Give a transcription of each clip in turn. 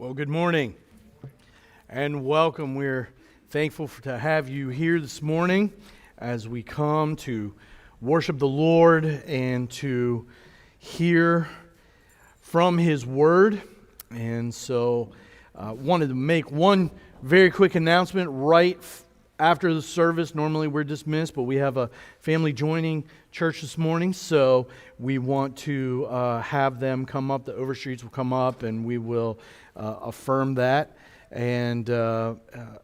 Well, good morning and welcome. We're thankful to have you here this morning as we come to worship the Lord and to hear from His Word. And so wanted to make one very quick announcement right after the service. Normally we're dismissed, but we have a family joining church this morning, so we want to have them come up. The Overstreets will come up and we will affirm that. And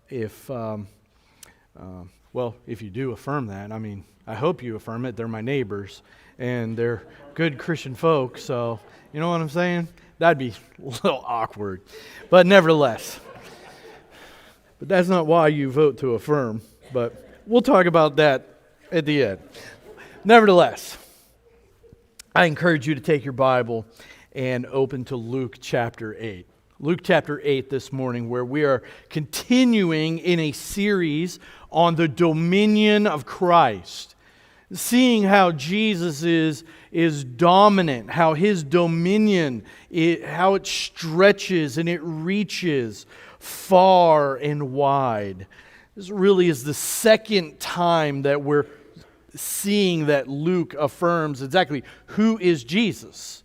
if you do affirm that, I mean, I hope you affirm it. They're my neighbors and they're good Christian folk, so you know what I'm saying? That'd be a little awkward, but nevertheless. But that's not why you vote to affirm, but we'll talk about that at the end. Nevertheless, I encourage you to take your Bible and open to Luke chapter 8. Luke chapter 8 this morning, where we are continuing in a series on the dominion of Christ. Seeing how Jesus is dominant, how His dominion, how it stretches and it reaches far and wide. This really is the second time that we're seeing that Luke affirms exactly who is Jesus.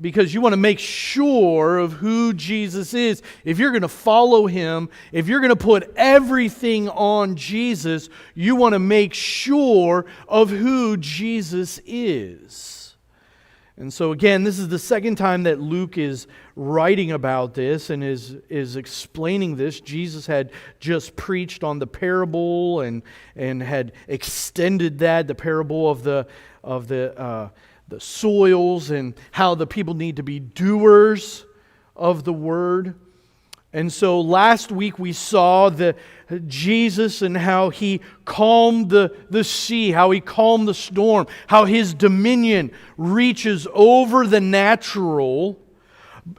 Because you want to make sure of who Jesus is. If you're going to follow Him, if you're going to put everything on Jesus, you want to make sure of who Jesus is. And so again, this is the second time that Luke is writing about this and is explaining this. Jesus had just preached on the parable and had extended that, the parable of the soils and how the people need to be doers of the word. And so last week we saw Jesus and how He calmed the sea, how He calmed the storm, how His dominion reaches over the natural.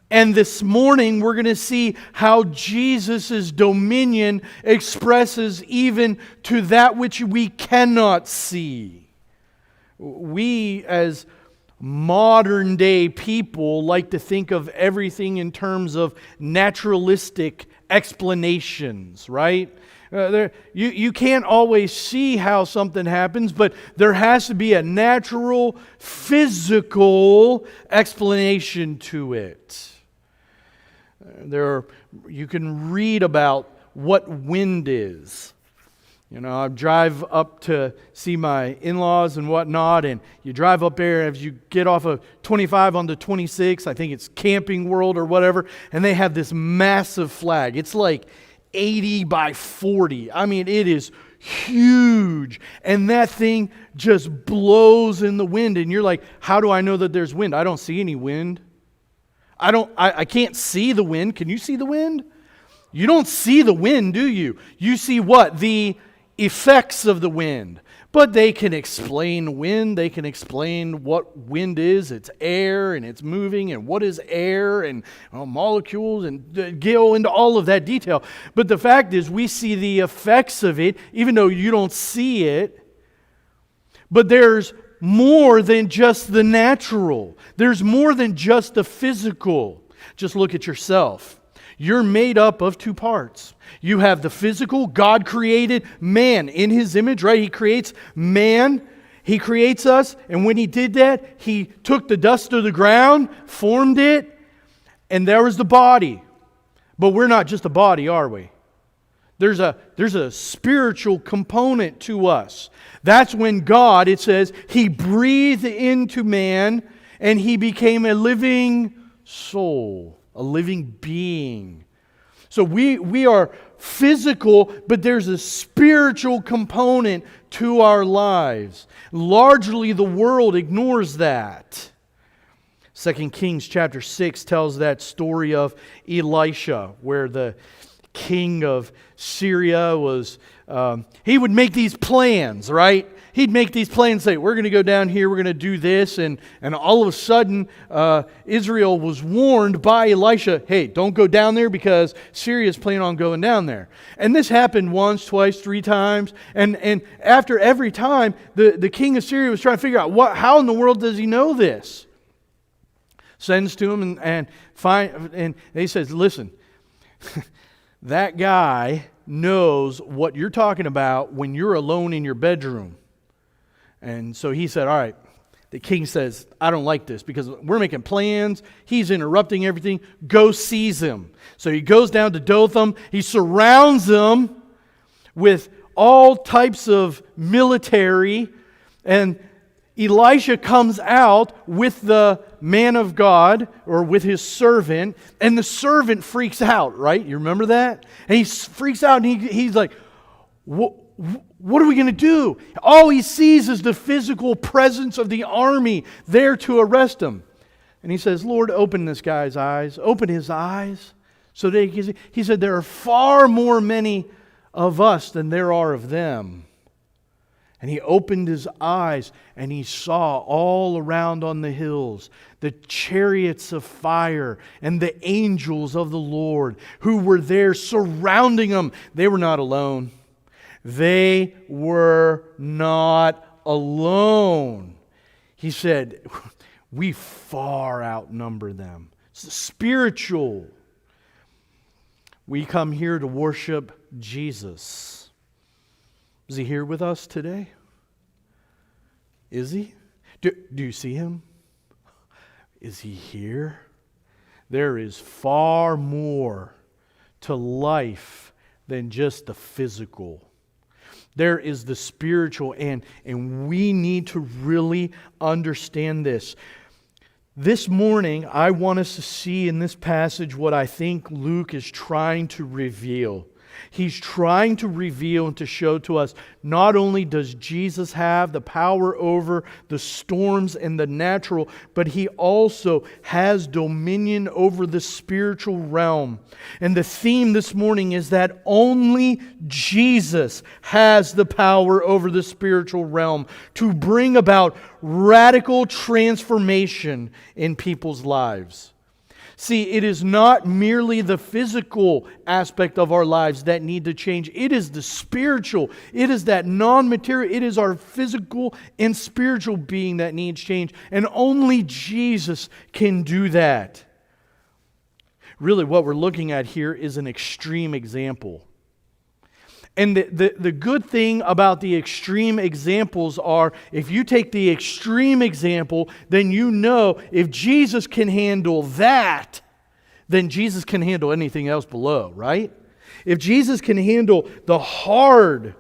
And this morning we're going to see how Jesus' dominion expresses even to that which we cannot see. We as modern day people like to think of everything in terms of naturalistic explanations, right? You can't always see how something happens, but there has to be a natural, physical explanation to it. You can read about what wind is. You know, I drive up to see my in-laws and whatnot, and you drive up there as you get off of 25 onto 26, I think it's Camping World or whatever, and they have this massive flag. It's like 80 by 40. I mean, it is huge, and that thing just blows in the wind, and you're like, how do I know that there's wind? I don't see any wind. I can't see the wind. Can you see the wind? You don't see the wind, do you? You see what? The effects of the wind. But they can explain wind. They can explain what wind is. It's air and it's moving, and what is air and molecules, and go into all of that detail. But the fact is, we see the effects of it even though you don't see it. But there's more than just the natural. There's more than just the physical. Just look at yourself. You're made up of two parts. You have the physical. God created man in His image, right? He creates man. He creates us. And when He did that, He took the dust of the ground, formed it, and there was the body. But we're not just a body, are we? There's a spiritual component to us. That's when God, it says, He breathed into man and he became a living soul. A living being. So we are physical, but there's a spiritual component to our lives. Largely the world ignores that. 2 Kings chapter 6 tells that story of Elisha, where the king of Syria was, he would make these plans, right? He'd make these plans, say, we're going to go down here, we're going to do this, and all of a sudden, Israel was warned by Elisha, hey, don't go down there because Syria's planning on going down there. And this happened once, twice, three times, and after every time, the king of Syria was trying to figure out, how in the world does he know this? Sends to him and he says, listen, that guy knows what you're talking about when you're alone in your bedroom. And so he said, all right. The king says, I don't like this because we're making plans. He's interrupting everything. Go seize him. So he goes down to Dothan. He surrounds them with all types of military. And Elisha comes out with the man of God or with his servant. And the servant freaks out, right? You remember that? And he freaks out and he's like, what are we going to do? All he sees is the physical presence of the army there to arrest him. And he says, Lord, open this guy's eyes. Open his eyes. So that he said, there are far more many of us than there are of them. And he opened his eyes and he saw all around on the hills the chariots of fire and the angels of the Lord who were there surrounding him. They were not alone. They were not alone. He said, we far outnumber them. It's spiritual. We come here to worship Jesus. Is he here with us today? Is he? Do you see him? Is he here? There is far more to life than just the physical. There is the spiritual, and we need to really understand this. This morning, I want us to see in this passage what I think Luke is trying to reveal. He's trying to reveal and to show to us, not only does Jesus have the power over the storms and the natural, but He also has dominion over the spiritual realm. And the theme this morning is that only Jesus has the power over the spiritual realm to bring about radical transformation in people's lives. See, it is not merely the physical aspect of our lives that need to change. It is the spiritual. It is that non-material. It is our physical and spiritual being that needs change. And only Jesus can do that. Really, what we're looking at here is an extreme example. And the good thing about the extreme examples are, if you take the extreme example, then you know if Jesus can handle that, then Jesus can handle anything else below, right? If Jesus can handle the hard,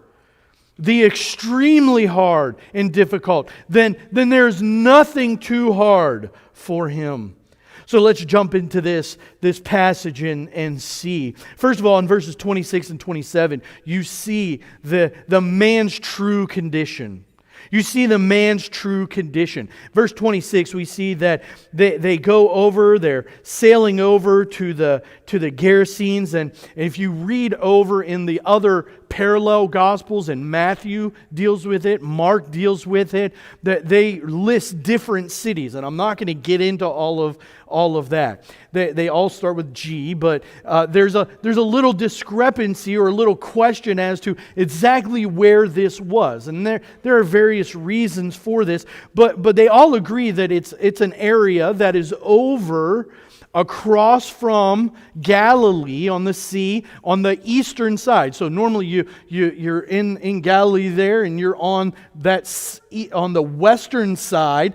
the extremely hard and difficult, then there's nothing too hard for Him. So let's jump into this passage and see. First of all, in verses 26 and 27, you see the man's true condition. You see the man's true condition. Verse 26, we see that they go over, they're sailing over to the Gerasenes. And if you read over in the other parallel Gospels, and Matthew deals with it, Mark deals with it, that they list different cities. And I'm not going to get into all of that. They all start with G, but there's a little discrepancy or a little question as to exactly where this was. And there are various reasons for this, but they all agree that it's an area that is over across from Galilee on the sea on the eastern side. So normally you're in Galilee there, and you're on the western side,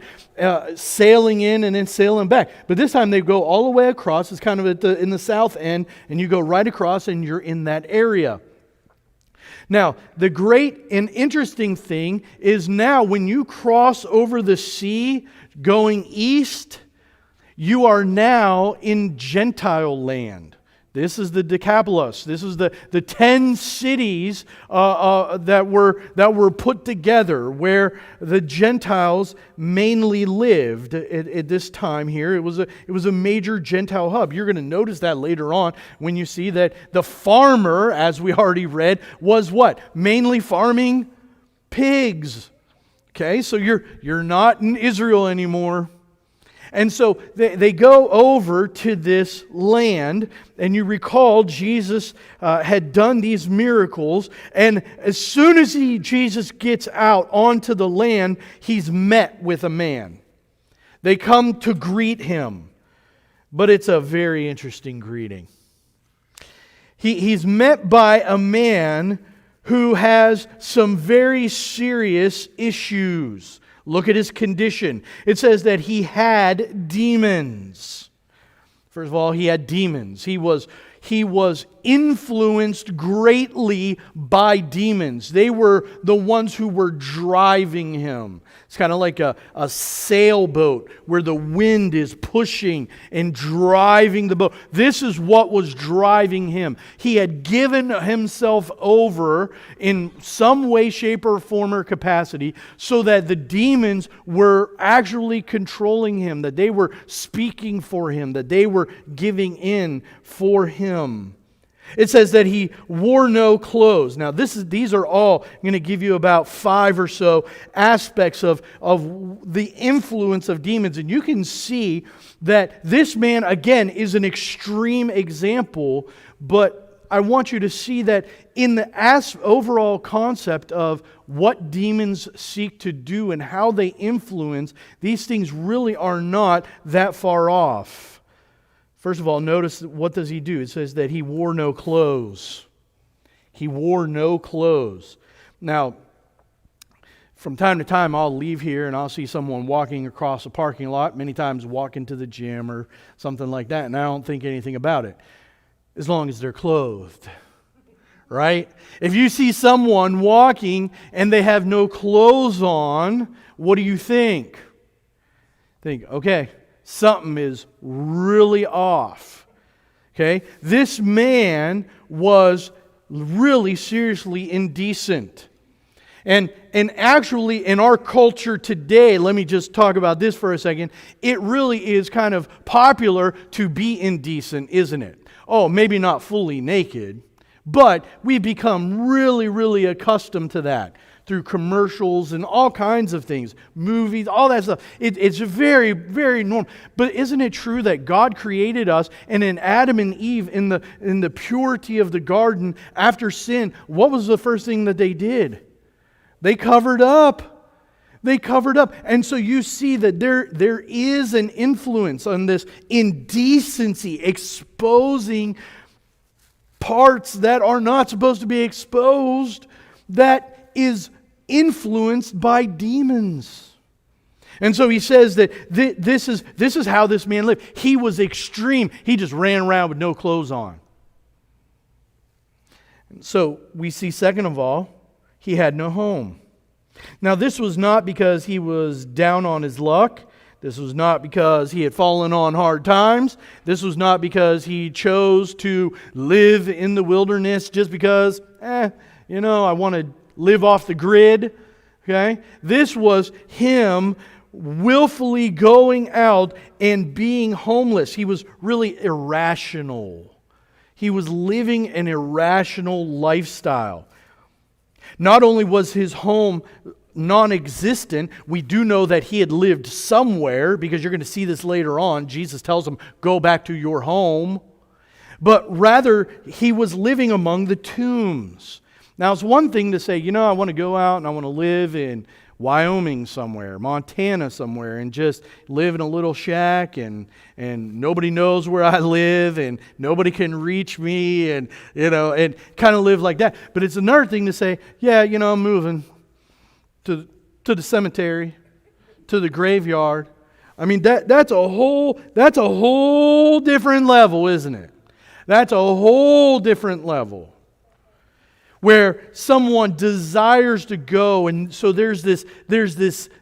sailing in and then sailing back. But this time they go all the way across. It's kind of in the south end, and you go right across, and you're in that area. Now, the great and interesting thing is now when you cross over the sea going east, you are now in Gentile land. This is the Decapolis. This is the 10 cities that were put together where the Gentiles mainly lived at this time here. It was a major Gentile hub. You're going to notice that later on when you see that the farmer, as we already read, was what? Mainly farming pigs. Okay, so you're not in Israel anymore. And so they go over to this land, and you recall Jesus had done these miracles, and as soon as Jesus gets out onto the land, he's met with a man. They come to greet him. but it's a very interesting greeting. He's met by a man who has some very serious issues. Look at his condition. It says that he had demons. First of all, he had demons. He was influenced greatly by demons. They were the ones who were driving him. It's kind of like a sailboat where the wind is pushing and driving the boat. This is what was driving him. He had given himself over in some way, shape, or form or capacity so that the demons were actually controlling him, that they were speaking for him, that they were giving in for him. It says that he wore no clothes. Now, these are all, I'm going to give you about 5 or so aspects of the influence of demons. And you can see that this man, again, is an extreme example. But I want you to see that in the overall concept of what demons seek to do and how they influence, these things really are not that far off. First of all, notice what does he do? It says that he wore no clothes. He wore no clothes. Now, from time to time, I'll leave here and I'll see someone walking across a parking lot, many times walking to the gym or something like that, and I don't think anything about it, as long as they're clothed, right? If you see someone walking and they have no clothes on, what do you think? Think, okay, something is really off. Okay? This man was really seriously indecent. And actually in our culture today, let me just talk about this for a second, it really is kind of popular to be indecent, isn't it? Oh, maybe not fully naked, but we've become really, really accustomed to that. Through commercials and all kinds of things, movies, all that stuff. It's very, very normal. But isn't it true that God created us, and in Adam and Eve, in the purity of the garden after sin, what was the first thing that they did? They covered up. They covered up. And so you see that there is an influence on this indecency, exposing parts that are not supposed to be exposed, that is influenced by demons. And so he says that this is how this man lived. He was extreme. He just ran around with no clothes on. So we see, second of all, he had no home. Now, this was not because he was down on his luck. This was not because he had fallen on hard times. This was not because he chose to live in the wilderness just because, I want to live off the grid. Okay? This was him willfully going out and being homeless. He was really irrational. He was living an irrational lifestyle. Not only was his home non-existent, we do know that he had lived somewhere, because you're going to see this later on. Jesus tells him, go back to your home. But rather, he was living among the tombs. Now, it's one thing to say, I want to go out and I want to live in Wyoming somewhere, Montana somewhere, and just live in a little shack and nobody knows where I live and nobody can reach me and kind of live like that. But it's another thing to say, I'm moving to the cemetery, to the graveyard. I mean, that's a whole different level, isn't it? That's a whole different level, where someone desires to go, and so there's this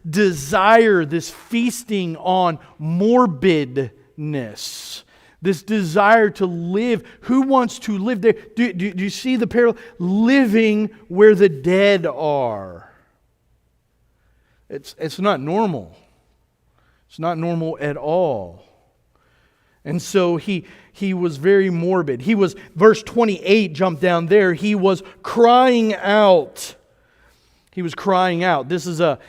desire, this feasting on morbidness, this desire to live. Who wants to live there? Do you see the parallel? Living where the dead are. It's not normal. It's not normal at all. And so he was very morbid. He was, verse 28, jump down there, he was crying out. He was crying out. This is a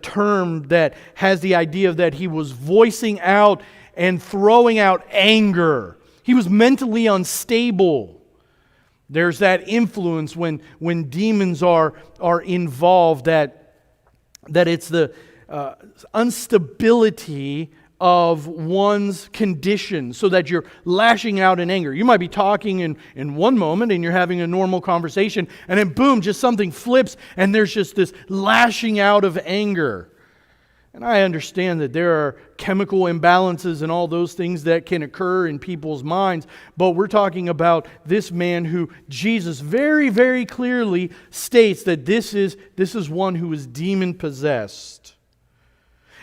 term that has the idea that he was voicing out and throwing out anger. He was mentally unstable. There's that influence when demons are involved, that it's the instability of one's condition so that you're lashing out in anger. You might be talking in one moment and you're having a normal conversation, and then boom, just something flips and there's just this lashing out of anger. And I understand that there are chemical imbalances and all those things that can occur in people's minds, but we're talking about this man who Jesus very, very clearly states that this is one who is demon-possessed.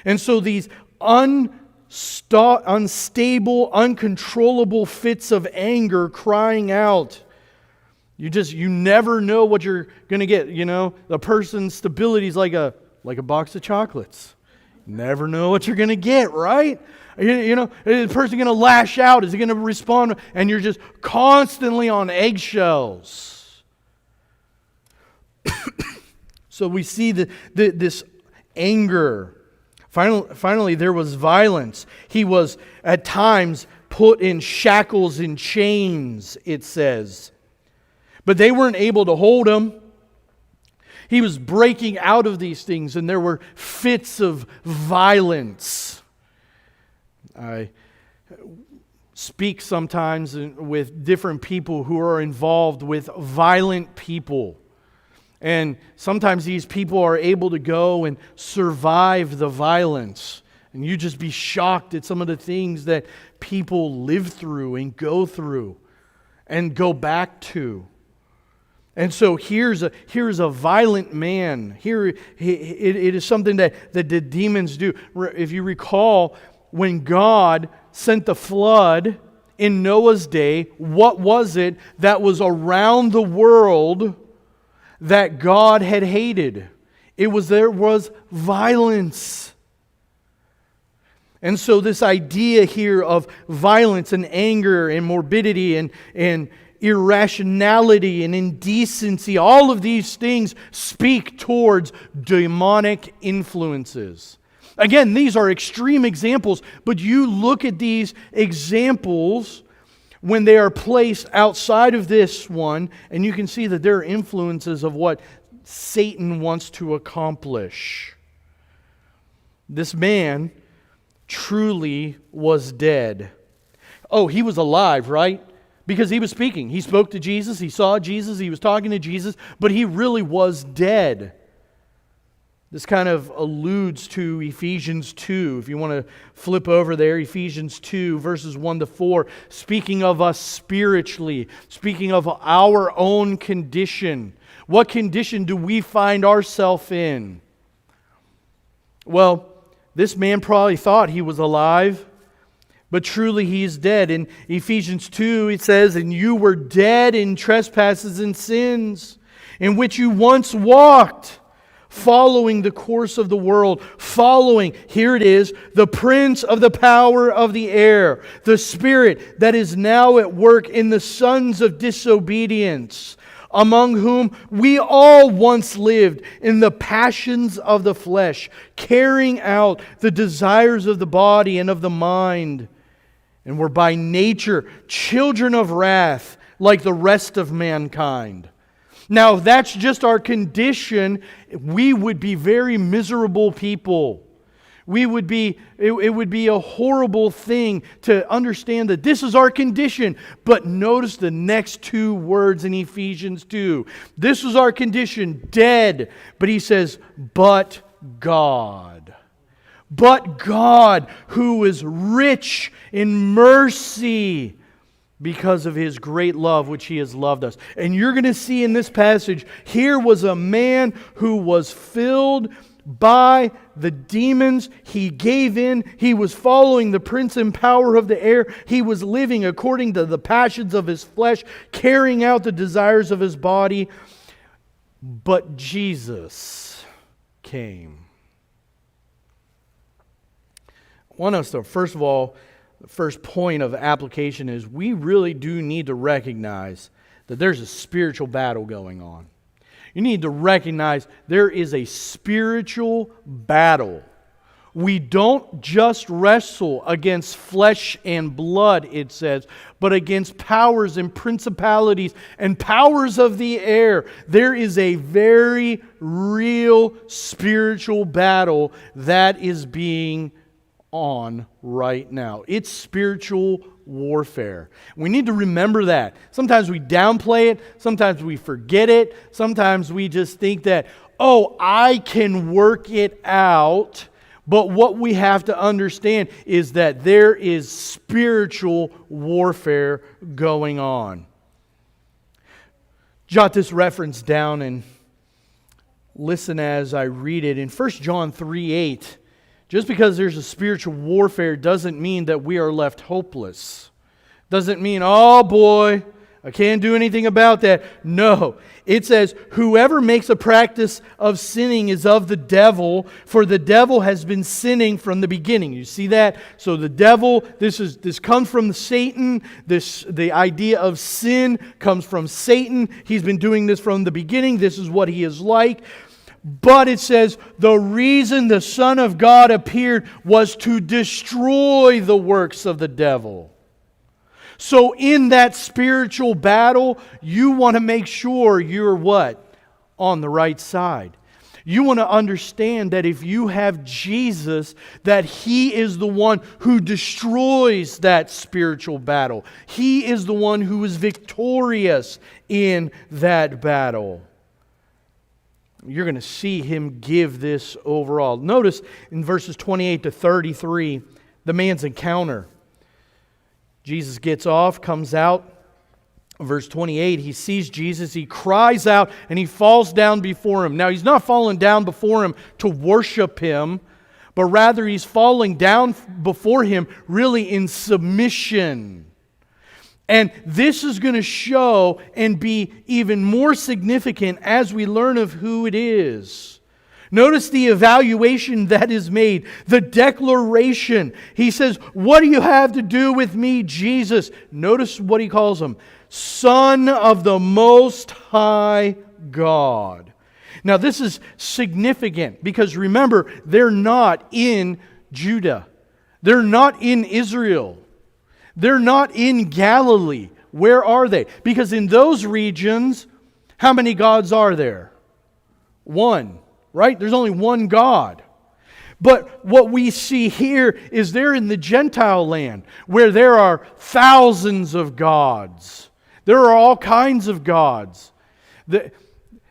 And so these unstable, uncontrollable fits of anger crying out, you never know what you're going to get. You know, the person's stability is like a box of chocolates. Never know what you're going to get, right? You know, is the person going to lash out? Is he going to respond? And you're just constantly on eggshells. So we see this anger. Finally, there was violence. He was at times put in shackles and chains, it says. But they weren't able to hold him. He was breaking out of these things, and there were fits of violence. I speak sometimes with different people who are involved with violent people. And sometimes these people are able to go and survive the violence. And you just be shocked at some of the things that people live through and go through and go back to. And so here's a violent man. Here it is something that the demons do. If you recall, when God sent the flood in Noah's day, what was it that was around the world that God had hated? There was violence. And so this idea here of violence and anger and morbidity and irrationality and indecency, all of these things speak towards demonic influences. Again, these are extreme examples, but you look at these examples when they are placed outside of this one, and you can see that there are influences of what Satan wants to accomplish. This man truly was dead. Oh, he was alive, right? Because he was speaking. He spoke to Jesus, he saw Jesus, he was talking to Jesus, but he really was dead. This kind of alludes to Ephesians 2. If you want to flip over there, Ephesians 2, verses 1 to 4, speaking of us spiritually, speaking of our own condition. What condition do we find ourselves in? Well, this man probably thought he was alive, but truly he is dead. In Ephesians 2, it says, "And you were dead in trespasses and sins, in which you once walked, following the course of the world," following, here it is, "the prince of the power of the air, the spirit that is now at work in the sons of disobedience, among whom we all once lived in the passions of the flesh, carrying out the desires of the body and of the mind, and were by nature children of wrath like the rest of mankind." Now, if that's just our condition, we would be very miserable people. It would be a horrible thing to understand that this is our condition. But notice the next two words in Ephesians 2. This was our condition, dead. But he says, but God. But God, who is rich in mercy, because of His great love which He has loved us. And you're going to see in this passage, here was a man who was filled by the demons. He gave in. He was following the prince and power of the air. He was living according to the passions of his flesh, carrying out the desires of his body. But Jesus came. I want us to, first of all, the first point of application is we really do need to recognize that there's a spiritual battle going on. You need to recognize there is a spiritual battle. We don't just wrestle against flesh and blood, it says, but against powers and principalities and powers of the air. There is a very real spiritual battle that is being on right now. It's spiritual warfare. We need to remember that. Sometimes we downplay it. Sometimes we forget it. Sometimes we just think that, oh, I can work it out. But what we have to understand is that there is spiritual warfare going on. Jot this reference down and listen as I read it. In 1 John 3:8, just because there's a spiritual warfare doesn't mean that we are left hopeless. Doesn't mean, oh boy, I can't do anything about that. No. It says, whoever makes a practice of sinning is of the devil, for the devil has been sinning from the beginning. You see that? So the devil, this comes from Satan. The idea of sin comes from Satan. He's been doing this from the beginning. This is what he is like. But it says, the reason the Son of God appeared was to destroy the works of the devil. So in that spiritual battle, you want to make sure you're what? On the right side. You want to understand that if you have Jesus, that He is the one who destroys that spiritual battle. He is the one who is victorious in that battle. You're going to see Him give this overall. Notice in verses 28 to 33, the man's encounter. Jesus gets off, comes out. Verse 28, he sees Jesus, he cries out, and he falls down before Him. Now, he's not falling down before Him to worship Him, but rather he's falling down before Him really in submission. And this is going to show and be even more significant as we learn of who it is. Notice the evaluation that is made, the declaration. He says, what do you have to do with me, Jesus? Notice what He calls Him, Son of the Most High God. Now this is significant because remember, they're not in Judah. They're not in Israel. They're not in Galilee. Where are they? Because in those regions, how many gods are there? One. Right? There's only one God. But what we see here is they're in the Gentile land where there are thousands of gods. There are all kinds of gods. They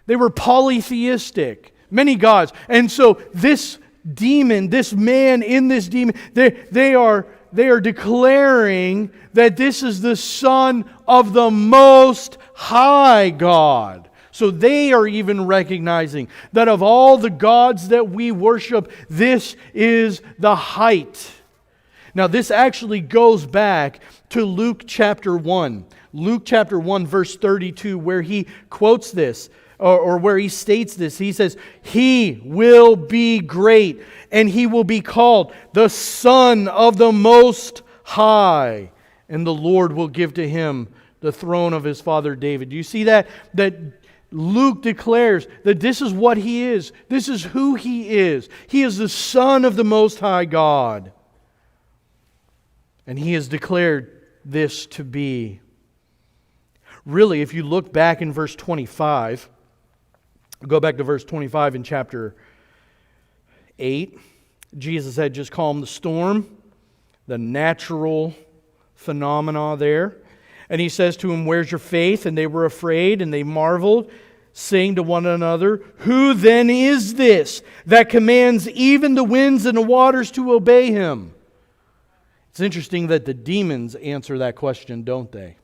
were polytheistic, many gods. And so this demon, this man in this demon, they are declaring that this is the Son of the Most High God. So they are even recognizing that of all the gods that we worship, this is the height. Now this actually goes back to Luke chapter 1. Luke chapter 1 verse 32 where he quotes this, or where he states this. He says, He will be great, and He will be called the Son of the Most High, and the Lord will give to Him the throne of His father David. Do you see that? That Luke declares that this is what He is. This is who He is. He is the Son of the Most High God. And He has declared this to be. Really, if you look back in verse 25, go back to verse 25 in chapter 8. Jesus had just calmed the storm, the natural phenomena there. And He says to him, where's your faith? And they were afraid and they marveled, saying to one another, who then is this that commands even the winds and the waters to obey Him? It's interesting that the demons answer that question, don't they?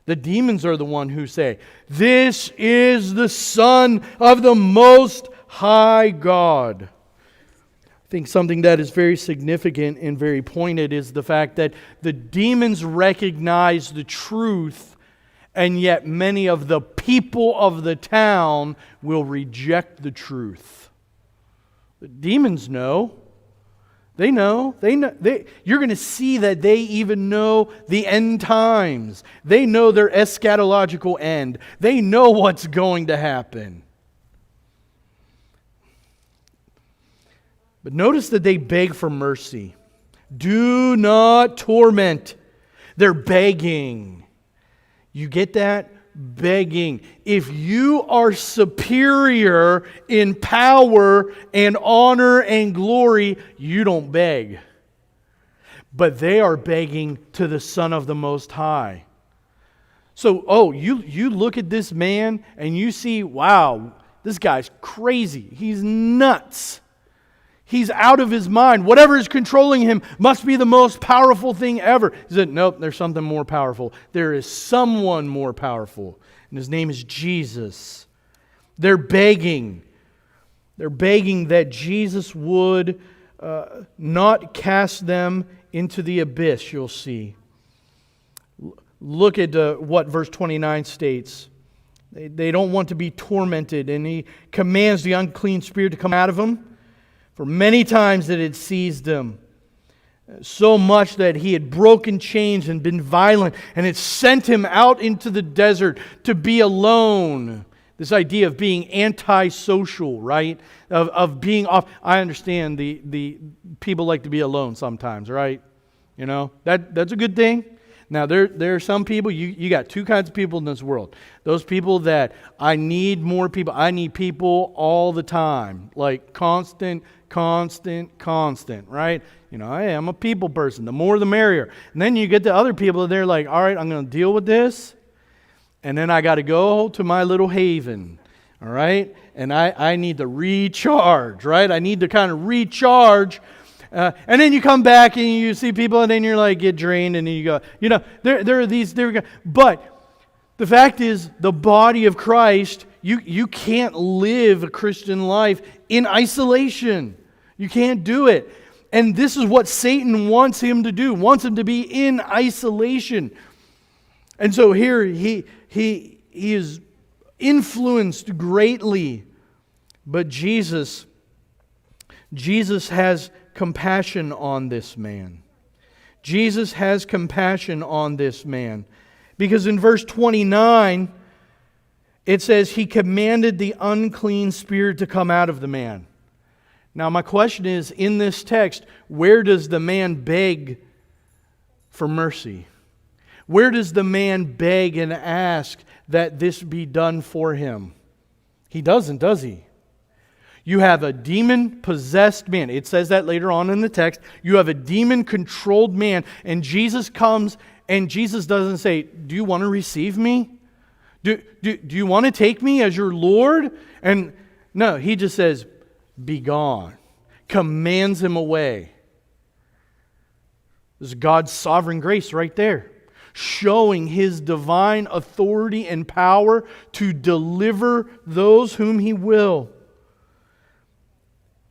The demons are the one who say, this is the Son of the Most High God. I think something that is very significant and very pointed is the fact that the demons recognize the truth, and yet many of the people of the town will reject the truth. The demons know. They know. You're going to see that they even know the end times. They know their eschatological end. They know what's going to happen. But notice that they beg for mercy. Do not torment. They're begging. You get that? Begging. If you are superior in power and honor and glory, you don't beg. but they are begging to the Son of the Most High. So, you look at this man and you see, wow, this guy's crazy. He's nuts. He's out of his mind. Whatever is controlling him must be the most powerful thing ever. He said, nope, there's something more powerful. There is someone more powerful, and his name is Jesus. They're begging. They're begging that Jesus would not cast them into the abyss, you'll see. Look at what verse 29 states. They don't want to be tormented, and he commands the unclean spirit to come out of them. For many times that it seized him, so much that he had broken chains and been violent, and it sent him out into the desert to be alone. This idea of being antisocial, right? Of being off. I understand the people like to be alone sometimes, right? You know, that's a good thing. Now, there are some people, you got two kinds of people in this world. Those people that I need more people. I need people all the time. Like constant, right? You know, I am a people person. The more the merrier. And then you get the other people, they're like, all right, I'm going to deal with this. And then I got to go to my little haven. All right? And I need to recharge, right? I need to kind of recharge. And then you come back and you see people, and then you're like, get drained, and then you go, you know, there are these, but the fact is, the body of Christ, you can't live a Christian life in isolation. You can't do it. And this is what Satan wants him to do, wants him to be in isolation. And so here he is influenced greatly, but Jesus has compassion on this man. Jesus has compassion on this man. Because in verse 29, it says, he commanded the unclean spirit to come out of the man. Now my question is, in this text, where does the man beg for mercy? Where does the man beg and ask that this be done for him? He doesn't, does he? You have a demon-possessed man. It says that later on in the text. You have a demon-controlled man, and Jesus comes, and Jesus doesn't say, do you want to receive me? Do you want to take me as your Lord? And no, he just says, be gone. Commands him away. This is God's sovereign grace right there, showing His divine authority and power to deliver those whom He will.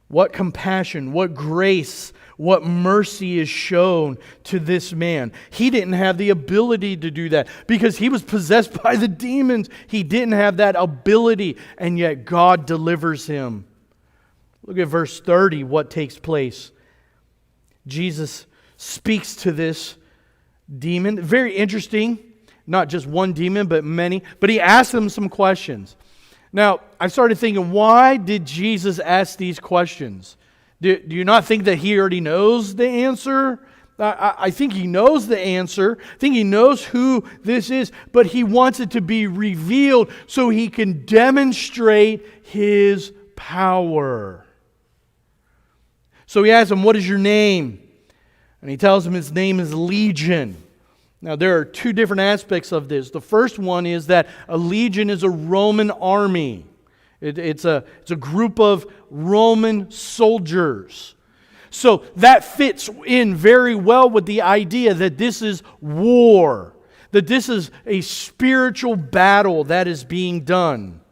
What compassion, what grace, what mercy is shown to this man. He didn't have the ability to do that because he was possessed by the demons. He didn't have that ability, and yet God delivers him. Look at verse 30, what takes place. Jesus speaks to this demon. Very interesting. Not just one demon, but many. But he asks him some questions. Now, I started thinking, why did Jesus ask these questions? Do you not think that He already knows the answer? I think He knows the answer. I think He knows who this is. But He wants it to be revealed so He can demonstrate His power. So He asks him, what is your name? And He tells him his name is Legion. Now, there are two different aspects of this. The first one is that a legion is a Roman army. It's a group of Roman soldiers. So that fits in very well with the idea that this is war, that this is a spiritual battle that is being done.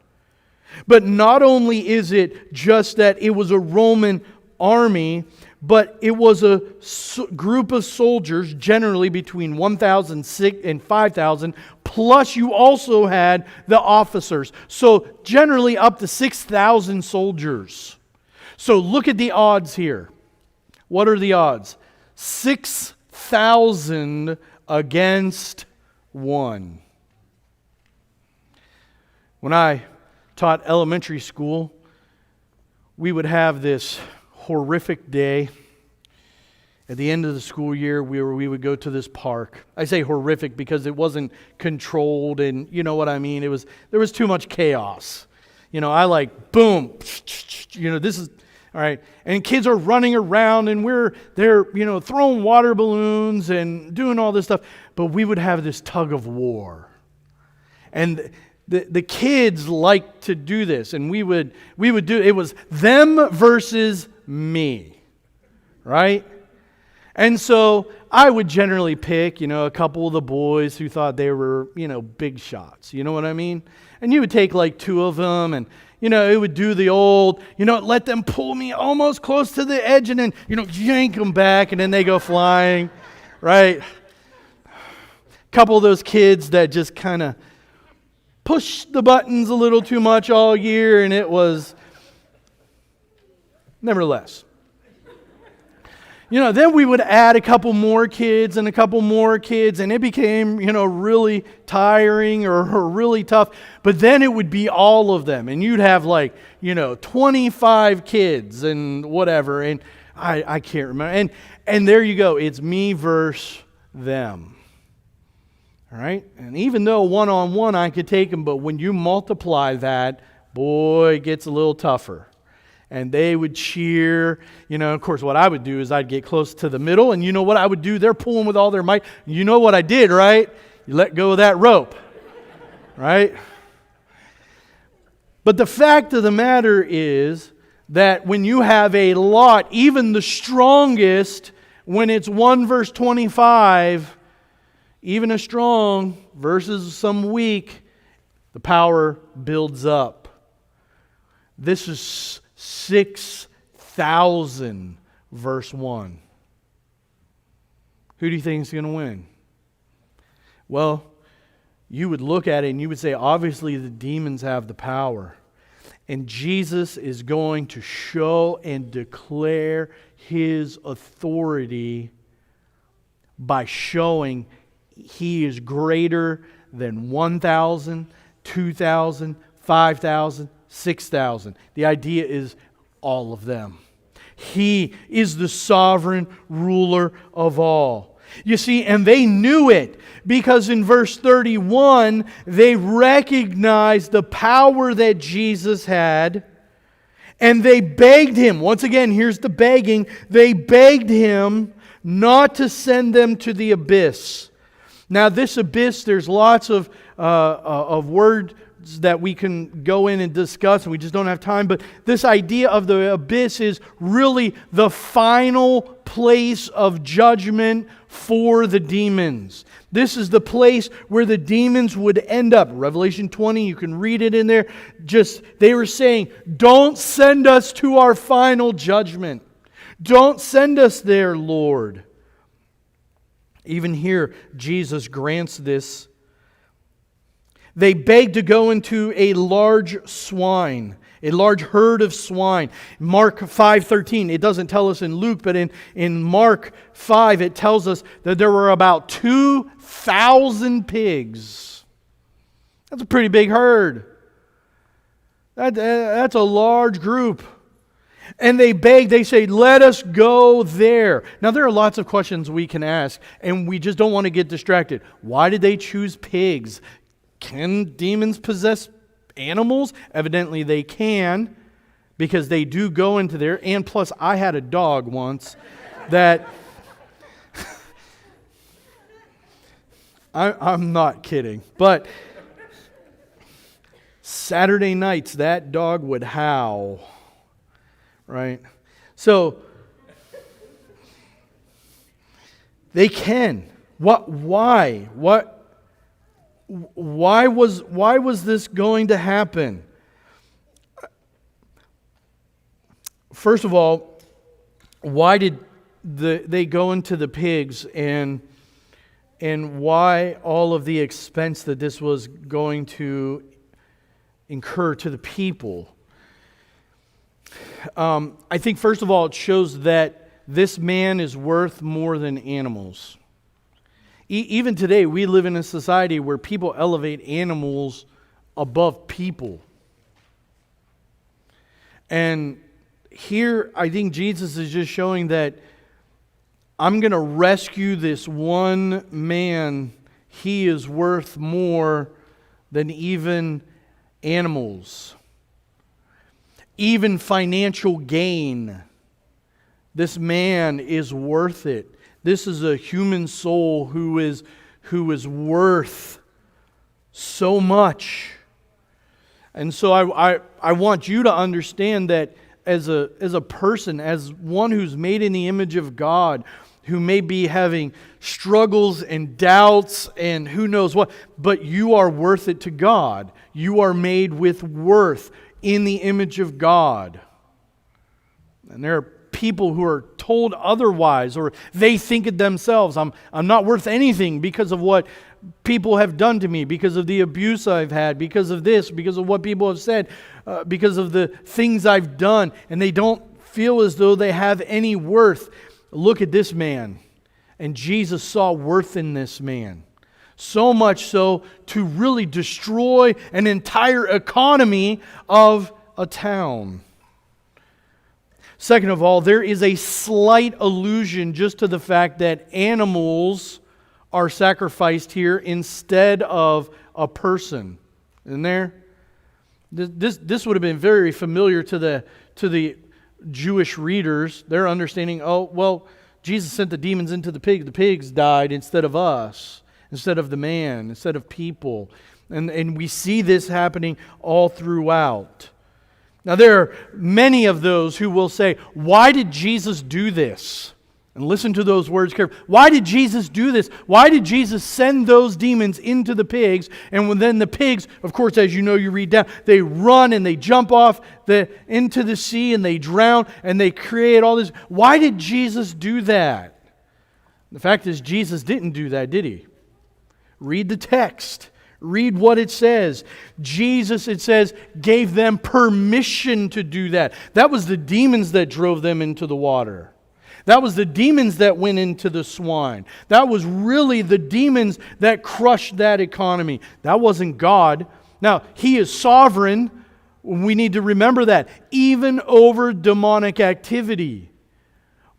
But not only is it just that it was a Roman army, but it was a group of soldiers, generally between 1,000 and 5,000, plus you also had the officers. So generally up to 6,000 soldiers. So look at the odds here. What are the odds? 6,000 against 1. When I taught elementary school, we would have this horrific day at the end of the school year where we would go to this park. I say horrific because it wasn't controlled, and you know what I mean. There was too much chaos. You know, I like boom. You know, this All right, and kids are running around, and they're throwing water balloons and doing all this stuff. But we would have this tug of war, and the kids like to do this, and we would do it was them versus me, right? And so I would generally pick a couple of the boys who thought they were big shots. You know what I mean? And you would take like two of them, and it would do the old, let them pull me almost close to the edge and then, yank them back and then they go flying, right? A couple of those kids that just kind of push the buttons a little too much all year, and it was, nevertheless. Then we would add a couple more kids and a couple more kids, and it became, really tiring or really tough. But then it would be all of them, and you'd have 25 kids and whatever, and I can't remember. And there you go. It's me versus them. All right? And even though one-on-one I could take them, but when you multiply that, boy, it gets a little tougher. And they would cheer. Of course, what I would do is I'd get close to the middle, and you know what I would do? They're pulling with all their might. You know what I did, right? You let go of that rope, right? But the fact of the matter is that when you have a lot, even the strongest, when it's 1 verse 25, even a strong versus some weak, the power builds up. This is 6,000 verse 1. Who do you think is going to win? Well, you would look at it and you would say, obviously the demons have the power. And Jesus is going to show and declare His authority by showing He is greater than 1,000, 2,000, 5,000, 6,000. The idea is all of them. He is the sovereign ruler of all. You see, and they knew it because in verse 31, they recognized the power that Jesus had, and they begged Him. Once again, here's the begging. They begged Him not to send them to the abyss. Now, this abyss, there's lots of words that we can go in and discuss, and we just don't have time. But this idea of the abyss is really the final place of judgment for the demons. This is the place where the demons would end up. Revelation 20, you can read it in there. They were saying, don't send us to our final judgment. Don't send us there, Lord. Even here, Jesus grants this. They begged to go into a large herd of swine. Mark 5:13, it doesn't tell us in Luke, but in Mark 5, it tells us that there were about 2,000 pigs. That's a pretty big herd. That's a large group. And they beg, they say, let us go there. Now, there are lots of questions we can ask, and we just don't want to get distracted. Why did they choose pigs? Can demons possess animals? Evidently they can, because they do go into there. And plus, I had a dog once that... I'm not kidding. But Saturday nights, that dog would howl. Right? So, they can. Why? Why was this going to happen? First of all, why did they go into the pigs, and why all of the expense that this was going to incur to the people? I think first of all it shows that this man is worth more than animals. Even today, we live in a society where people elevate animals above people. And here, I think Jesus is just showing that I'm going to rescue this one man. He is worth more than even animals. even financial gain. This man is worth it. This is a human soul who is worth so much. And so I want you to understand that as a person, as one who's made in the image of God, who may be having struggles and doubts and who knows what, but you are worth it to God. You are made with worth in the image of God. And there are people who are told otherwise, or they think it themselves. I'm not worth anything because of what people have done to me, because of the abuse I've had, because of this, because of what people have said, because of the things I've done, and they don't feel as though they have any worth. Look at this man. And Jesus saw worth in this man. So much so to really destroy an entire economy of a town. Second of all, there is a slight allusion just to the fact that animals are sacrificed here instead of a person. Isn't there? This would have been very familiar to the Jewish readers. They're understanding, oh, well, Jesus sent the demons into the pigs. The pigs died instead of us, instead of the man, instead of people. And we see this happening all throughout. Now, there are many of those who will say, why did Jesus do this? And listen to those words carefully. Why did Jesus do this? Why did Jesus send those demons into the pigs? And then the pigs, of course, as you know, you read down, they run and they jump off into the sea and they drown and they create all this. Why did Jesus do that? The fact is, Jesus didn't do that, did He? Read the text. Read what it says. Jesus, it says, gave them permission to do that. That was the demons that drove them into the water. That was the demons that went into the swine. That was really the demons that crushed that economy. That wasn't God. Now, He is sovereign. We need to remember that. Even over demonic activity.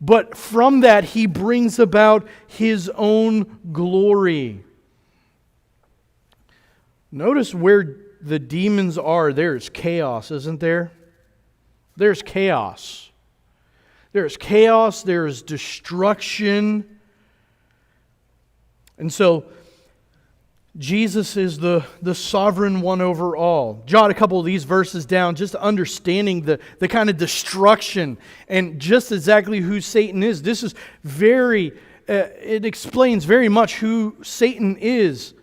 But from that, He brings about His own glory. Notice where the demons are. There's chaos, isn't there? There's chaos. There's chaos, there's destruction. And so, Jesus is the sovereign one over all. Jot a couple of these verses down, just understanding the kind of destruction and just exactly who Satan is. This is it explains very much who Satan is.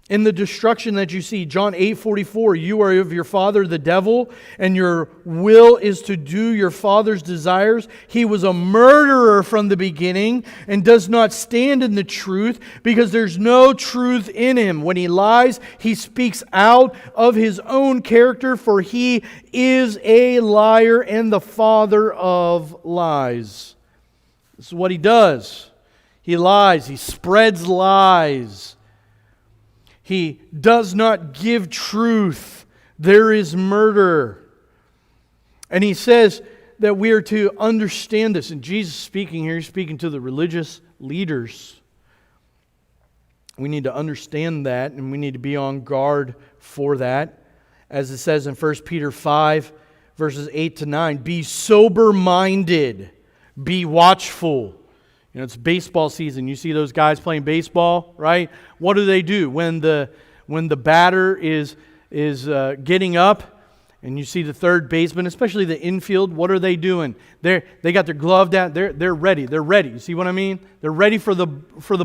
In the destruction that you see, John 8:44, you are of your father the devil, and your will is to do your father's desires. He was a murderer from the beginning and does not stand in the truth because there's no truth in him. When he lies, he speaks out of his own character, for he is a liar and the father of lies. This is what he does. He lies. He spreads lies. He does not give truth. There is murder. And he says that we are to understand this. And Jesus speaking here, he's speaking to the religious leaders. We need to understand that, and we need to be on guard for that. As it says in 1 Peter 5, verses 8 to 9, be sober-minded, be watchful. You know, it's baseball season. You see those guys playing baseball, right? What do? When the batter is getting up, and you see the third baseman, especially the infield, what are they doing? They got their glove down. They're ready. They're ready. You see what I mean? They're ready for the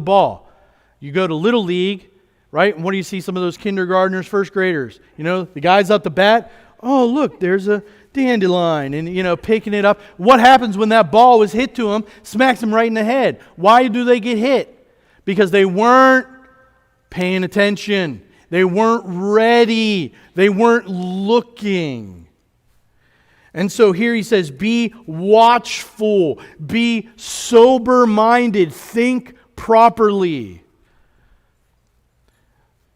ball. You go to Little League, right? And what do you see? Some of those kindergartners, first graders. You know, the guy's up the bat. Oh, look, there's a dandelion, and picking it up. What happens when that ball was hit to him, smacks him right in the head? Why do they get hit? Because they weren't paying attention. They weren't ready. They weren't looking. And so here he says, be watchful, be sober-minded, think properly.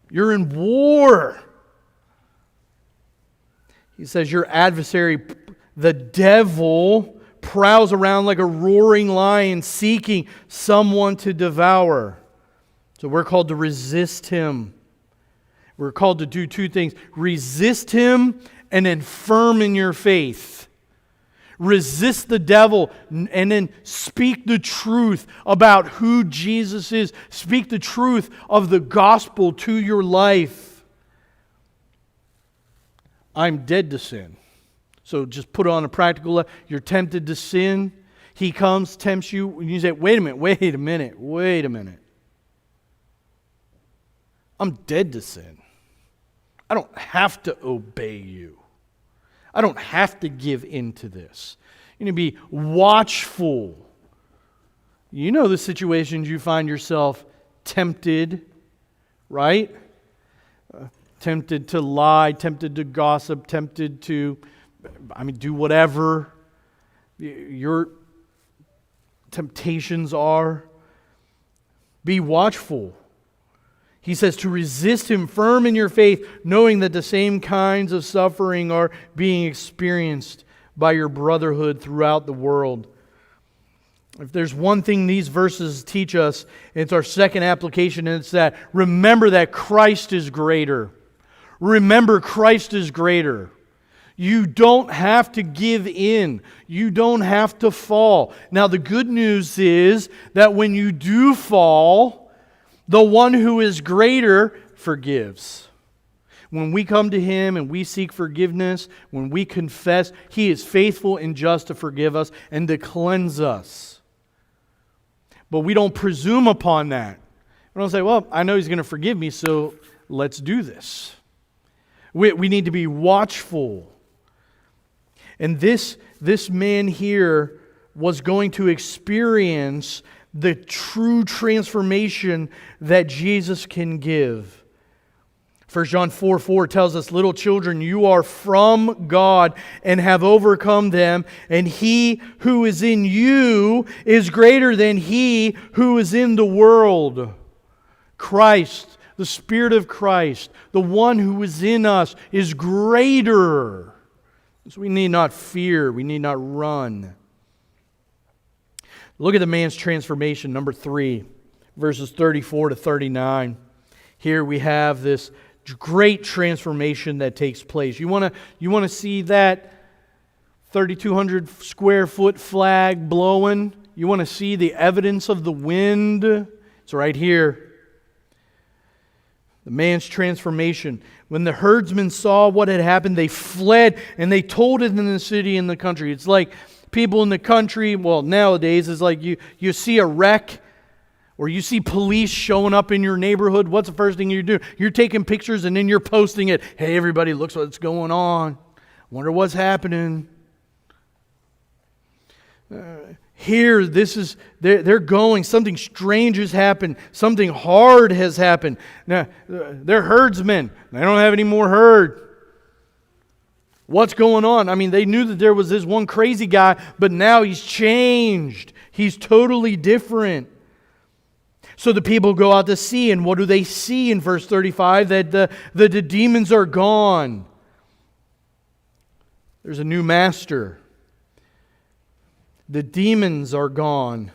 You're in war. He says your adversary, the devil, prowls around like a roaring lion seeking someone to devour. So we're called to resist him. We're called to do two things. Resist him and then firm in your faith. Resist the devil and then speak the truth about who Jesus is. Speak the truth of the gospel to your life. I'm dead to sin. So just put it on a practical level. You're tempted to sin. He comes, tempts you, and you say, wait a minute. I'm dead to sin. I don't have to obey you. I don't have to give in to this. You need to be watchful. You know the situations you find yourself tempted, right? Tempted to lie, tempted to gossip, tempted to, do whatever your temptations are. Be watchful. He says to resist him firm in your faith, knowing that the same kinds of suffering are being experienced by your brotherhood throughout the world. If there's one thing these verses teach us, it's our second application, and it's that remember that Christ is greater. Remember Christ is greater. You don't have to give in. You don't have to fall. Now the good news is that when you do fall, the one who is greater forgives. When we come to Him and we seek forgiveness, when we confess, He is faithful and just to forgive us and to cleanse us. But we don't presume upon that. We don't say, well, I know He's going to forgive me, so let's do this. We need to be watchful. And this man here was going to experience the true transformation that Jesus can give. 1 John 4:4 tells us, little children, you are from God and have overcome them, and He who is in you is greater than he who is in the world. Christ, the Spirit of Christ, the one who is in us, is greater. So we need not fear, we need not run. Look at the man's transformation, number 3, verses 34 to 39. Here we have this great transformation that takes place. You want to see that 3,200 square foot flag blowing? You want to see the evidence of the wind? It's right here. The man's transformation. When the herdsmen saw what had happened, they fled and they told it in the city and the country. It's like people in the country, well, nowadays, it's like you see a wreck or you see police showing up in your neighborhood. What's the first thing you do? You're taking pictures and then you're posting it. Hey, everybody, looks what's going on. Wonder what's happening. Here, they're going, something strange has happened, something hard has happened. Now, they're herdsmen. They don't have any more herd. What's going on? They knew that there was this one crazy guy, but now he's changed. He's totally different. So the people go out to see, and what do they see in verse 35? That the demons are gone. There's a new master. The demons are gone.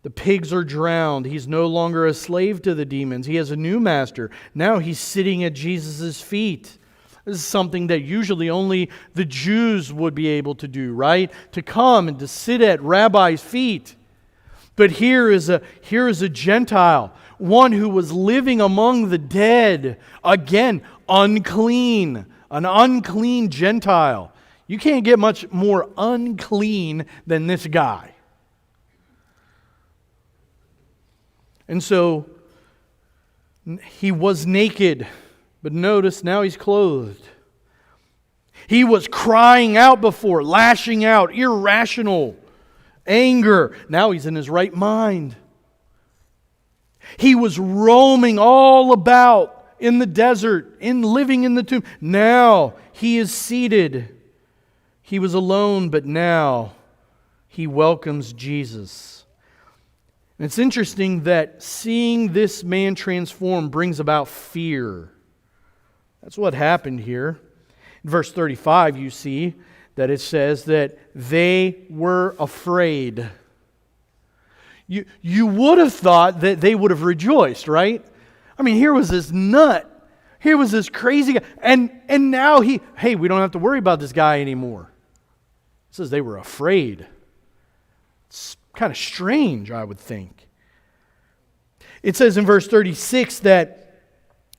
The pigs are drowned. He's no longer a slave to the demons. He has a new master. Now he's sitting at Jesus' feet. This is something that usually only the Jews would be able to do, right? To come and to sit at Rabbi's feet. But here is a Gentile, one who was living among the dead. Again, unclean. An unclean Gentile. You can't get much more unclean than this guy. And so, he was naked, but notice now he's clothed. He was crying out before, lashing out, irrational, anger. Now he's in his right mind. He was roaming all about in the desert, living in the tomb. Now he is seated. He was alone, but now he welcomes Jesus. And it's interesting that seeing this man transform brings about fear. That's what happened here. In verse 35, you see that it says that they were afraid. You would have thought that they would have rejoiced, right? Here was this nut Here was this crazy guy. And now we don't have to worry about this guy anymore. It says they were afraid. It's kind of strange, I would think. It says in verse 36 that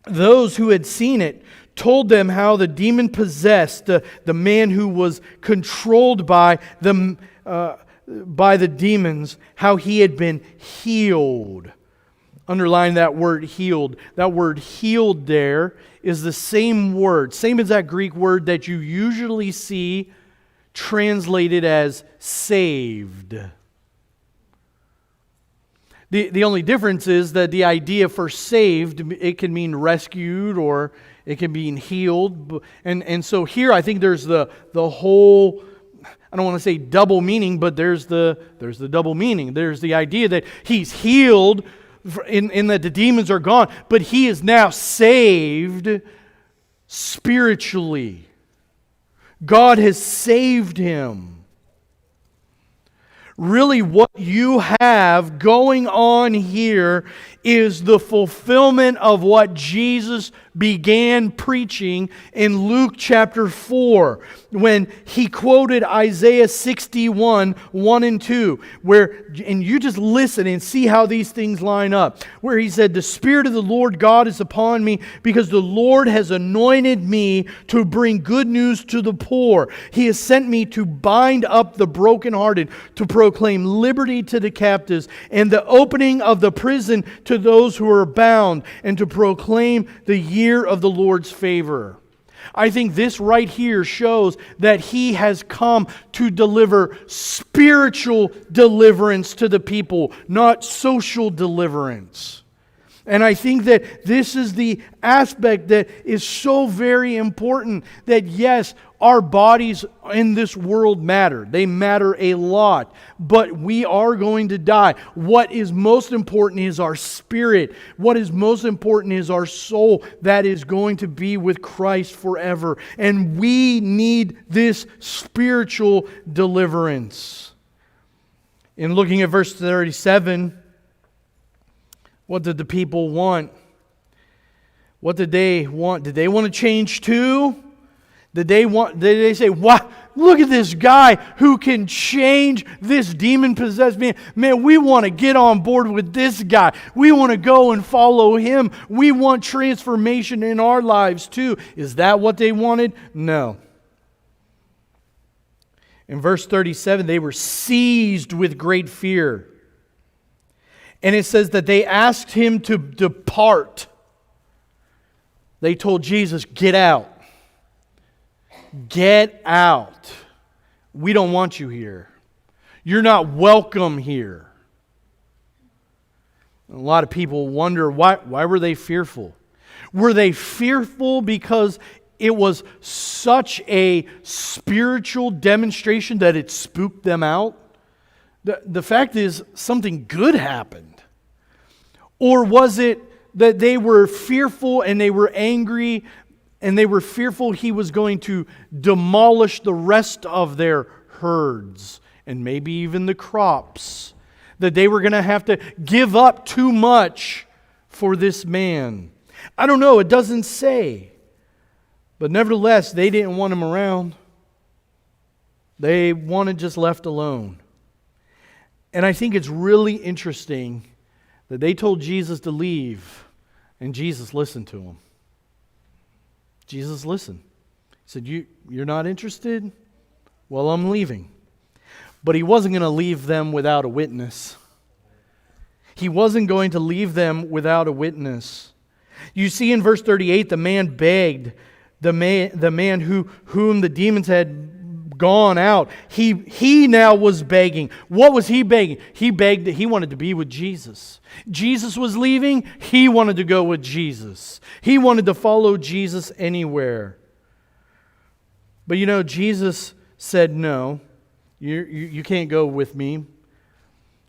those who had seen it told them how the demon-possessed, the man who was controlled by the demons, how he had been healed. Underline that word healed. That word healed there is the same word, same as that Greek word that you usually see translated as saved. The only difference is that the idea for saved, it can mean rescued or it can mean healed. And so here I think there's the whole, I don't want to say double meaning, but there's the double meaning. There's the idea that he's healed in that the demons are gone, but he is now saved spiritually. God has saved him. Really, what you have going on here is the fulfillment of what Jesus began preaching in Luke chapter 4 when he quoted Isaiah 61, 1 and 2, and you just listen and see how these things line up, where he said, "The Spirit of the Lord God is upon me because the Lord has anointed me to bring good news to the poor. He has sent me to bind up the brokenhearted, to proclaim liberty to the captives and the opening of the prison to those who are bound, and to proclaim the year of the Lord's favor." I think this right here shows that he has come to deliver spiritual deliverance to the people, not social deliverance. And I think that this is the aspect that is so very important, that yes, our bodies in this world matter. They matter a lot. But we are going to die. What is most important is our spirit. What is most important is our soul that is going to be with Christ forever. And we need this spiritual deliverance. In looking at verse 37, what did the people want? What did they want? Did they want to change too? Did they say, "Wow, look at this guy who can change this demon-possessed man. Man, we want to get on board with this guy. We want to go and follow him. We want transformation in our lives too." Is that what they wanted? No. In verse 37, they were seized with great fear. And it says that they asked him to depart. They told Jesus, "Get out. Get out. We don't want you here. You're not welcome here." A lot of people wonder, why were they fearful? Were they fearful because it was such a spiritual demonstration that it spooked them out? The fact is, something good happened. Or was it that they were fearful and they were angry and they were fearful he was going to demolish the rest of their herds and maybe even the crops? That they were going to have to give up too much for this man? I don't know, it doesn't say. But nevertheless, they didn't want him around. They wanted just left alone. And I think it's really interesting that they told Jesus to leave, and Jesus listened to them. Jesus listened. He said, "You're not interested? Well, I'm leaving." But he wasn't going to leave them without a witness. He wasn't going to leave them without a witness. You see in verse 38, the man begged, the man whom the demons had gone out. He now was begging. What was he begging? He begged that he wanted to be with Jesus. Jesus was leaving. He wanted to go with Jesus. He wanted to follow Jesus anywhere. But Jesus said, "No, you can't go with me."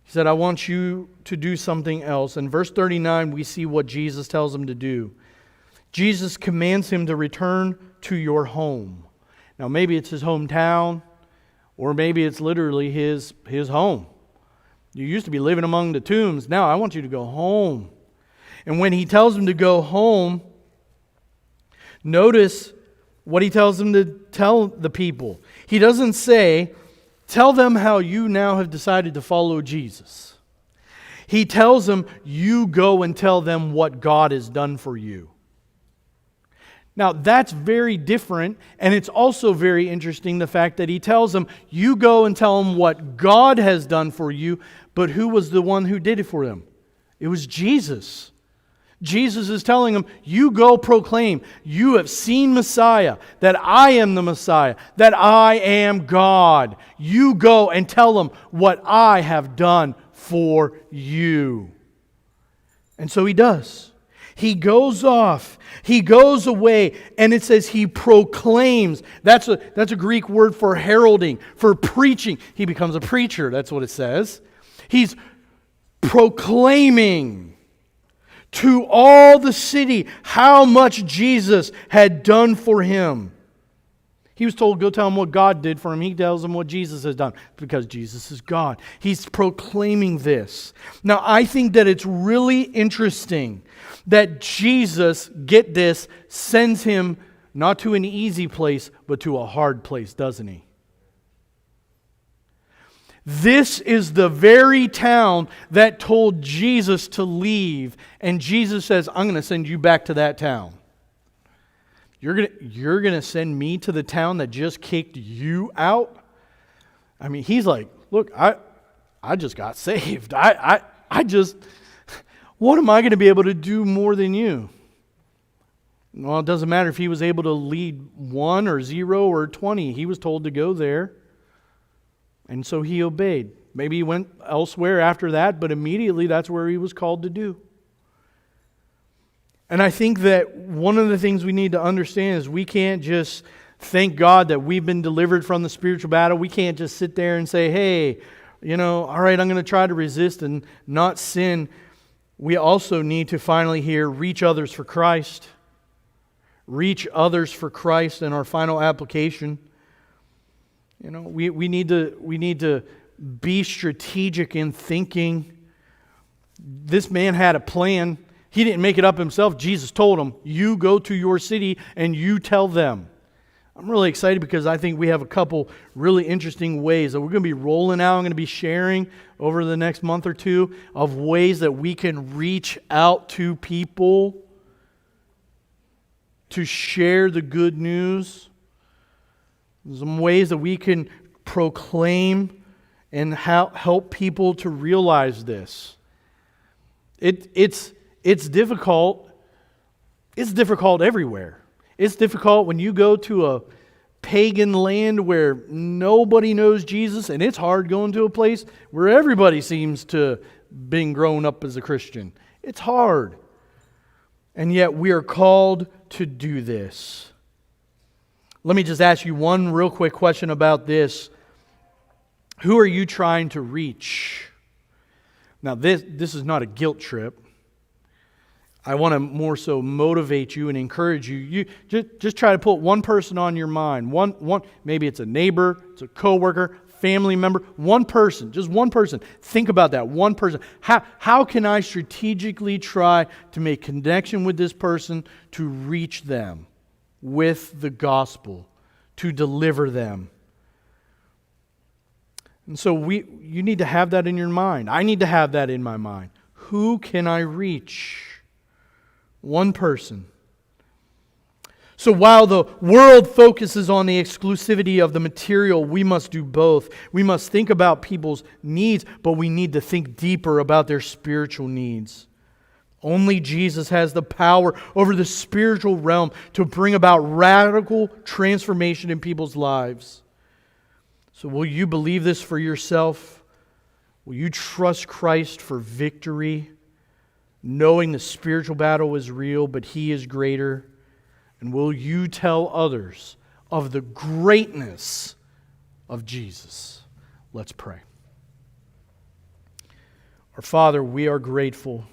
He said, "I want you to do something else." In verse 39, we see what Jesus tells him to do. Jesus commands him to return to your home. Now, maybe it's his hometown, or maybe it's literally his home. You used to be living among the tombs. Now, I want you to go home. And when he tells him to go home, Notice what he tells them to tell the people. He doesn't say, tell them how you now have decided to follow Jesus. He tells them, you go and tell them what God has done for you. Now, that's very different, and it's also very interesting, the fact that he tells them, you go and tell them what God has done for you, but who was the one who did it for them? It was Jesus. Jesus is telling them, you go proclaim, you have seen Messiah, that I am the Messiah, that I am God. You go and tell them what I have done for you. And so he does. He goes off. He goes away, and it says he proclaims. That's a Greek word for heralding, for preaching. He becomes a preacher. That's what it says. He's proclaiming to all the city how much Jesus had done for him. He was told, go tell him what God did for him. He tells them what Jesus has done because Jesus is God. He's proclaiming this. Now, I think that it's really interesting that Jesus, get this, sends him not to an easy place, but to a hard place, doesn't he? This is the very town that told Jesus to leave, and Jesus says, I'm going to send you back to that town. You're going to send me to the town that just kicked you out? I mean, he's like, look, I just got saved. I just, what am I going to be able to do more than you? Well, it doesn't matter if he was able to lead 1 or 0 or 20. He was told to go there. And so he obeyed. Maybe he went elsewhere after that, but immediately that's where he was called to do. And I think that one of the things we need to understand is we can't just thank God that we've been delivered from the spiritual battle. We can't just sit there and say, hey, all right, I'm going to try to resist and not sin. We also need to finally hear, reach others for Christ. Reach others for Christ in our final application. We need to be strategic in thinking. This man had a plan. He didn't make it up himself. Jesus told him, you go to your city and you tell them. I'm really excited because I think we have a couple really interesting ways that we're going to be rolling out. I'm going to be sharing over the next month or two of ways that we can reach out to people to share the good news. Some ways that we can proclaim and help people to realize this. It's difficult. It's difficult everywhere. It's difficult when you go to a pagan land where nobody knows Jesus, and it's hard going to a place where everybody seems to being grown up as a Christian. It's hard. And yet we are called to do this. Let me just ask you one real quick question about this. Who are you trying to reach? Now, this is not a guilt trip. I want to more so motivate you and encourage you. You just try to put one person on your mind. One, maybe it's a neighbor, it's a coworker, family member, one person, just one person. Think about that, one person. How can I strategically try to make connection with this person to reach them with the gospel, to deliver them? And so you need to have that in your mind. I need to have that in my mind. Who can I reach? One person. So while the world focuses on the exclusivity of the material, we must do both. We must think about people's needs, but we need to think deeper about their spiritual needs. Only Jesus has the power over the spiritual realm to bring about radical transformation in people's lives. So will you believe this for yourself? Will you trust Christ for victory, knowing the spiritual battle is real, but He is greater? And will you tell others of the greatness of Jesus? Let's pray. Our Father, we are grateful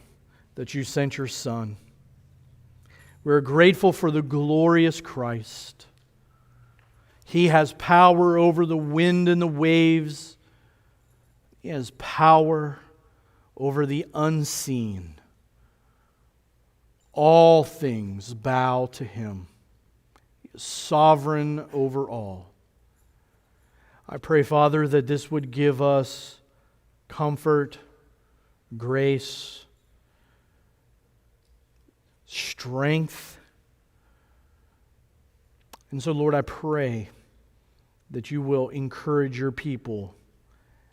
that You sent Your Son. We are grateful for the glorious Christ. He has power over the wind and the waves. He has power over the unseen. All things bow to Him. sovereign over all. I pray, Father, that this would give us comfort, grace, strength. And so, Lord, I pray that you will encourage your people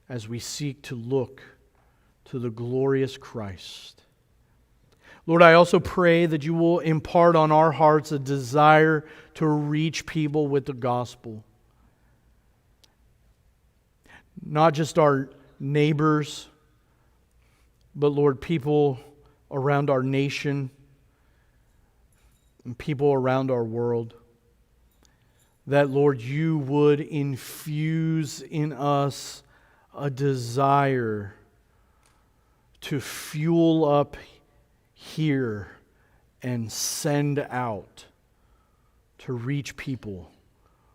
as we seek to look to the glorious Christ. Lord, I also pray that you will impart on our hearts a desire to reach people with the gospel. Not just our neighbors, but Lord, people around our nation and people around our world. That, Lord, you would infuse in us a desire to fuel up here and send out to reach people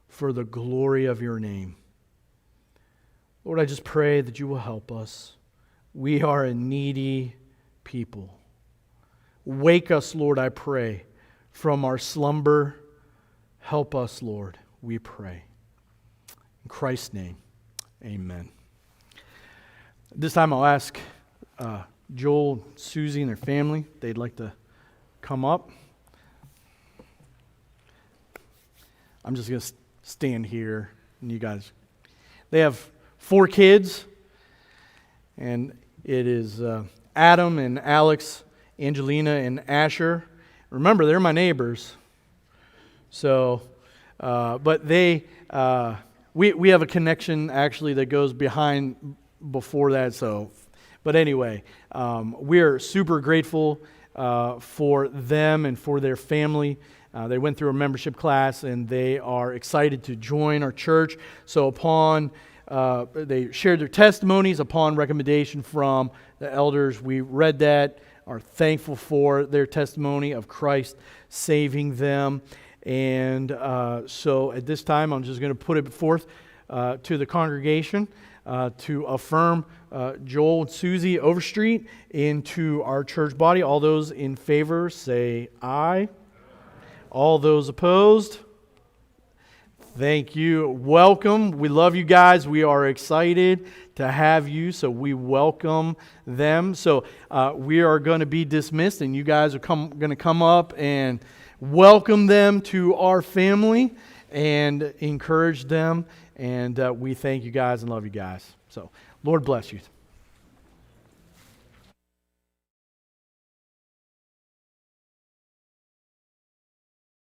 for the glory of your name. Lord, I just pray that you will help us. We are a needy people. Wake us, Lord, I pray, from our slumber. Help us, Lord, we pray. In Christ's name, amen. This time I'll ask Joel, Susie, and their family, if they'd like to come up. I'm just going to stand here, and you guys. They have 4 kids, and it is Adam and Alex, Angelina and Asher. Remember, they're my neighbors. So, but they, we have a connection actually that goes before that. So, but anyway, we're super grateful for them and for their family. They went through a membership class and they are excited to join our church. So upon they shared their testimonies upon recommendation from the elders. We read that, are thankful for their testimony of Christ saving them. And so at this time, I'm just going to put it forth to the congregation to affirm Joel and Susie Overstreet into our church body. All those in favor say aye. All those opposed? Thank you. Welcome. We love you guys. We are excited to have you, so we welcome them. So we are going to be dismissed, and you guys are going to come up and welcome them to our family and encourage them. And we thank you guys and love you guys. So Lord bless you.